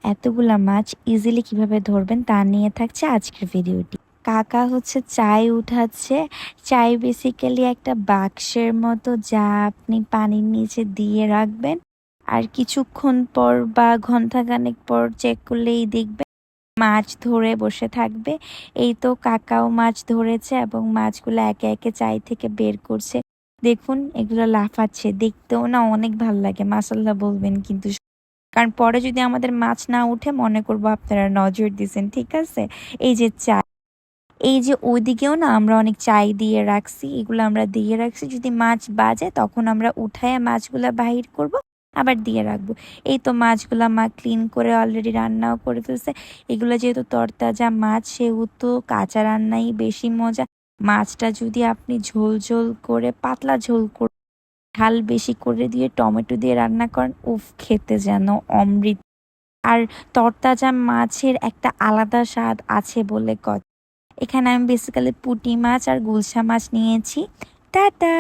এতগুলা মাছ ইজিলি কিভাবে ধরবেন তা নিয়ে থাকছে আজকের ভিডিওটি। কাকা হচ্ছে চাই উঠাচ্ছে। চাই বেসিক্যালি একটা বাক্সের মতো, যা আপনি পানির নিচে দিয়ে রাখবেন আর কিছুক্ষণ পর বা ঘন্টাখানেক পর চেক করলেই দেখবেন মাছ ধরে বসে থাকবে। এই তো কাকাও মাছ ধরেছে এবং মাছগুলো একে একে চাই থেকে বের করছে। দেখুন এগুলো লাফাচ্ছে, দেখতেও না অনেক ভালো লাগে। মাশাআল্লাহ বলবেন কিন্তু, কারণ পরে যদি আমাদের মাছ না উঠে মনে করবো আপনারা নজর দিছেন, ঠিক আছে। এই যে চা, এই যে ওইদিকেও না আমরা অনেক চাই দিয়ে রাখছি, এগুলো আমরা দিয়ে রাখছি, যদি মাছ বাজে তখন আমরা উঠায় মাছগুলা বাহির করব, আবার দিয়ে রাখবো। এই তো মাছগুলা মা ক্লিন করে অলরেডি রান্নাও করে ফেলছে। এগুলো যেহেতু তরতাজা মাছ, সেহেতু কাঁচা রান্নাই বেশি মজা। মাছটা যদি আপনি ঝোল ঝোল করে, পাতলা ঝোল করে, ঝাল বেশি করে দিয়ে টমেটো দিয়ে রান্না করেন, উফ, খেতে যেন অমৃত। আর তরতাজা মাছের একটা আলাদা স্বাদ আছে বলে কথা। এখানে আমি বেসিক্যালি পুঁটি মাছ আর গুলশা মাছ নিয়েছি। টাটা।